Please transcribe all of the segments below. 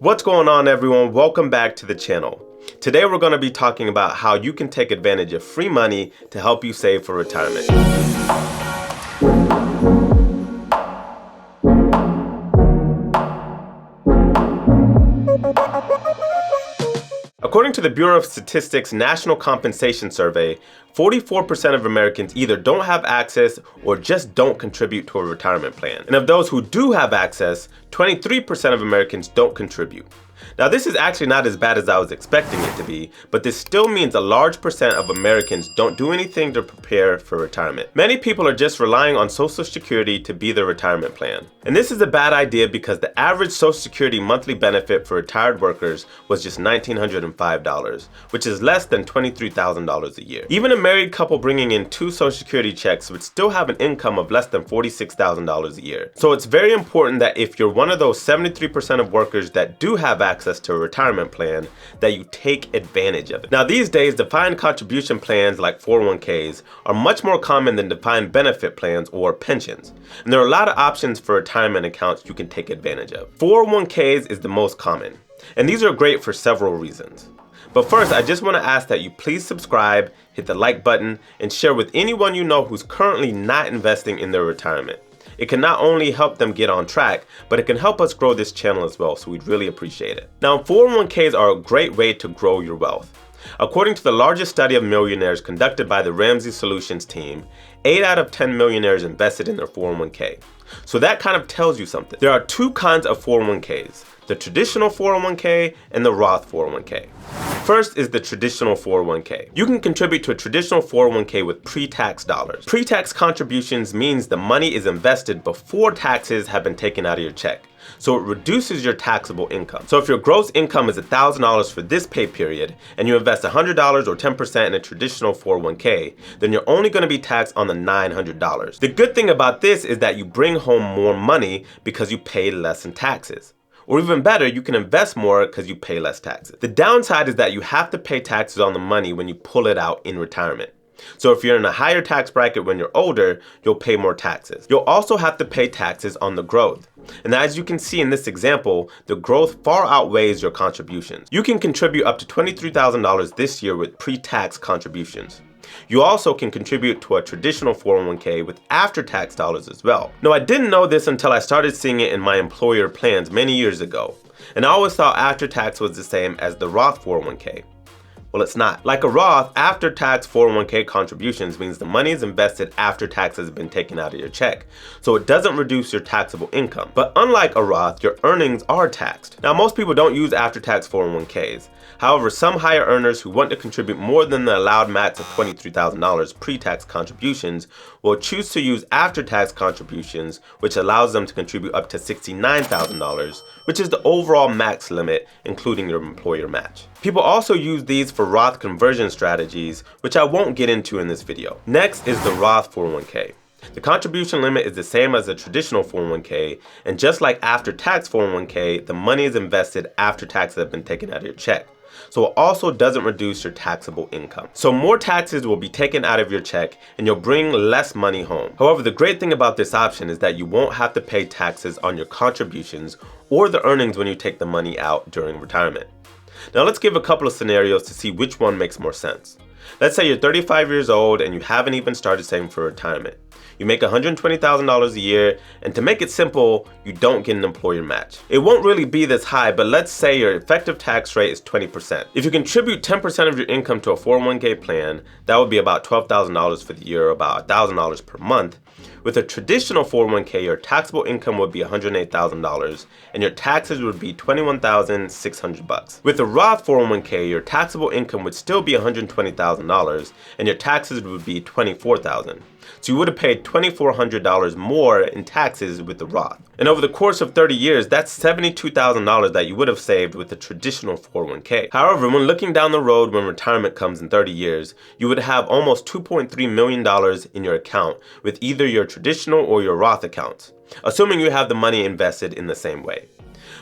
What's going on, everyone? Welcome back to the channel. Today we're going to be talking about how you can take advantage of free money to help you save for retirement. According to the Bureau of Statistics National Compensation Survey, 44% of Americans either don't have access or just don't contribute to a retirement plan. And of those who do have access, 23% of Americans don't contribute. Now, this is actually not as bad as I was expecting it to be, but this still means a large percent of Americans don't do anything to prepare for retirement. Many people are just relying on Social Security to be their retirement plan. And this is a bad idea because the average Social Security monthly benefit for retired workers was just $1,905, which is less than $23,000 a year. Even a married couple bringing in 2 Social Security checks would still have an income of less than $46,000 a year. So it's very important that if you're one of those 73% of workers that do have access to a retirement plan, that you take advantage of it. Now, these days, defined contribution plans like 401ks are much more common than defined benefit plans or pensions. And there are a lot of options for retirement accounts you can take advantage of. 401ks is the most common, and these are great for several reasons. But first, I just want to ask that you please subscribe, hit the like button, and share with anyone you know who's currently not investing in their retirement. It can not only help them get on track, but it can help us grow this channel as well, so we'd really appreciate it. Now, 401ks are a great way to grow your wealth. According to the largest study of millionaires conducted by the Ramsey Solutions team, 8 out of 10 millionaires invested in their 401k. So that kind of tells you something. There are 2 kinds of 401ks, the traditional 401k and the Roth 401k. First is the traditional 401k. You can contribute to a traditional 401k with pre-tax dollars. Pre-tax contributions means the money is invested before taxes have been taken out of your check. So it reduces your taxable income. So if your gross income is $1,000 for this pay period and you invest $100 or 10% in a traditional 401k, then you're only going to be taxed on the $900. The good thing about this is that you bring home more money because you pay less in taxes. Or even better, you can invest more because you pay less taxes. The downside is that you have to pay taxes on the money when you pull it out in retirement. So if you're in a higher tax bracket when you're older, you'll pay more taxes. You'll also have to pay taxes on the growth. And as you can see in this example, the growth far outweighs your contributions. You can contribute up to $23,000 this year with pre-tax contributions. You also can contribute to a traditional 401k with after-tax dollars as well. Now, I didn't know this until I started seeing it in my employer plans many years ago. And I always thought after-tax was the same as the Roth 401k. Well, it's not. Like a Roth, after-tax 401k contributions means the money is invested after taxes have been taken out of your check. So it doesn't reduce your taxable income. But unlike a Roth, your earnings are taxed. Now, most people don't use after-tax 401ks. However, some higher earners who want to contribute more than the allowed max of $23,000 pre-tax contributions will choose to use after-tax contributions, which allows them to contribute up to $69,000, which is the overall max limit, including your employer match. People also use these for Roth conversion strategies, which I won't get into in this video. Next is the Roth 401k. The contribution limit is the same as a traditional 401k, and just like after-tax 401k, the money is invested after taxes have been taken out of your check. So it also doesn't reduce your taxable income. So more taxes will be taken out of your check and you'll bring less money home. However, the great thing about this option is that you won't have to pay taxes on your contributions or the earnings when you take the money out during retirement. Now let's give a couple of scenarios to see which one makes more sense. Let's say you're 35 years old and you haven't even started saving for retirement. You make $120,000 a year, and to make it simple, you don't get an employer match. It won't really be this high, but let's say your effective tax rate is 20%. If you contribute 10% of your income to a 401k plan, that would be about $12,000 for the year, or about $1,000 per month. With a traditional 401k, your taxable income would be $108,000 and your taxes would be $21,600. With a Roth 401k, your taxable income would still be $120,000 and your taxes would be $24,000. So you would have paid $2,400 more in taxes with the Roth. And over the course of 30 years, that's $72,000 that you would have saved with the traditional 401k. However, when looking down the road when retirement comes in 30 years, you would have almost $2.3 million in your account with either your traditional or your Roth accounts, assuming you have the money invested in the same way.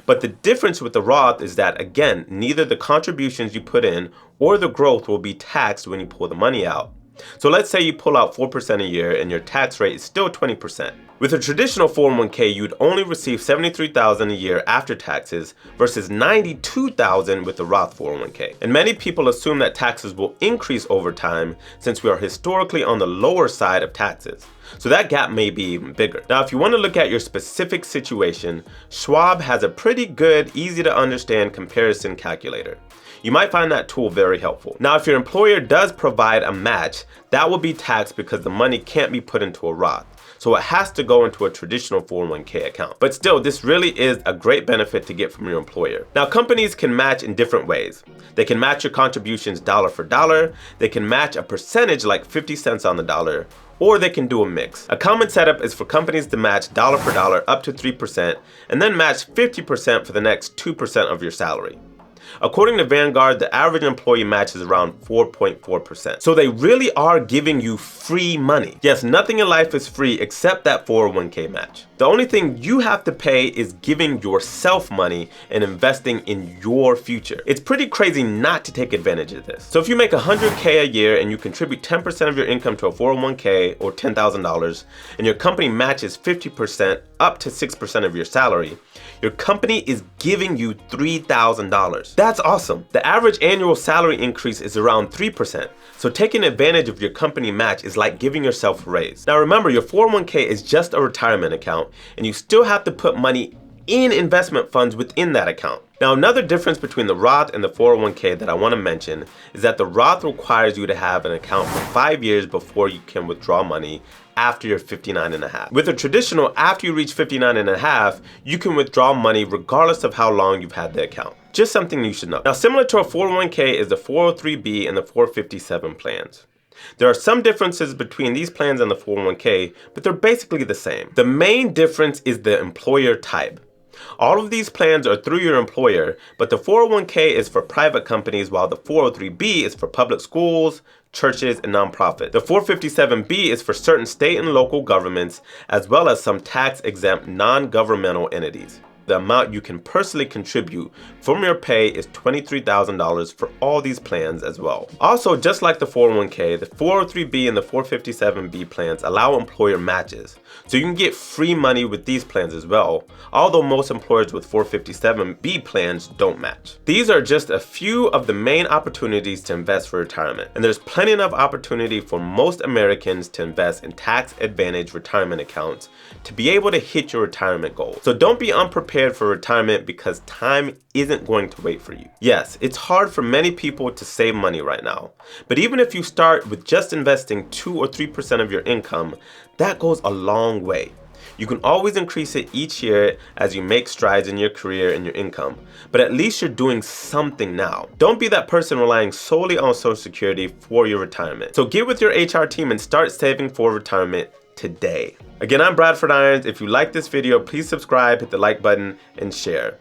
But the difference with the Roth is that, again, neither the contributions you put in or the growth will be taxed when you pull the money out. So let's say you pull out 4% a year and your tax rate is still 20%. With a traditional 401k, you'd only receive $73,000 a year after taxes versus $92,000 with the Roth 401k. And many people assume that taxes will increase over time since we are historically on the lower side of taxes. So that gap may be even bigger. Now, if you want to look at your specific situation, Schwab has a pretty good, easy to understand comparison calculator. You might find that tool very helpful. Now, if your employer does provide a match, that will be taxed because the money can't be put into a Roth. So it has to go into a traditional 401k account. But still, this really is a great benefit to get from your employer. Now, companies can match in different ways. They can match your contributions dollar for dollar. They can match a percentage like 50 cents on the dollar, or they can do a mix. A common setup is for companies to match dollar for dollar up to 3% and then match 50% for the next 2% of your salary. According to Vanguard, the average employee match is around 4.4%. So they really are giving you free money. Yes, nothing in life is free except that 401k match. The only thing you have to pay is giving yourself money and investing in your future. It's pretty crazy not to take advantage of this. So if you make $100K a year and you contribute 10% of your income to a 401k or $10,000 and your company matches 50% up to 6% of your salary, your company is giving you $3,000. That's awesome. The average annual salary increase is around 3%. So taking advantage of your company match is like giving yourself a raise. Now remember, your 401k is just a retirement account and you still have to put money in investment funds within that account. Now, another difference between the Roth and the 401k that I want to mention is that the Roth requires you to have an account for 5 years before you can withdraw money after you're 59 and a half. With a traditional, after you reach 59 and a half, you can withdraw money regardless of how long you've had the account. Just something you should know. Now, similar to a 401k is the 403b and the 457 plans. There are some differences between these plans and the 401k, but they're basically the same. The main difference is the employer type. All of these plans are through your employer, but the 401k is for private companies while the 403b is for public schools, churches, and nonprofits. The 457b is for certain state and local governments, as well as some tax-exempt non-governmental entities. The amount you can personally contribute from your pay is $23,000 for all these plans as well. Also, just like the 401k, the 403b and the 457b plans allow employer matches. So you can get free money with these plans as well, although most employers with 457b plans don't match. These are just a few of the main opportunities to invest for retirement, and there's plenty enough opportunity for most Americans to invest in tax-advantaged retirement accounts to be able to hit your retirement goals. So don't be unprepared for retirement because time isn't going to wait for you. Yes, it's hard for many people to save money right now, but even if you start with just investing 2 or 3% of your income, that goes a long way. You can always increase it each year as you make strides in your career and your income, but at least you're doing something now. Don't be that person relying solely on Social Security for your retirement. So get with your HR team and start saving for retirement today. Again, I'm Bradford Irons. If you like this video, please subscribe, hit the like button, and share.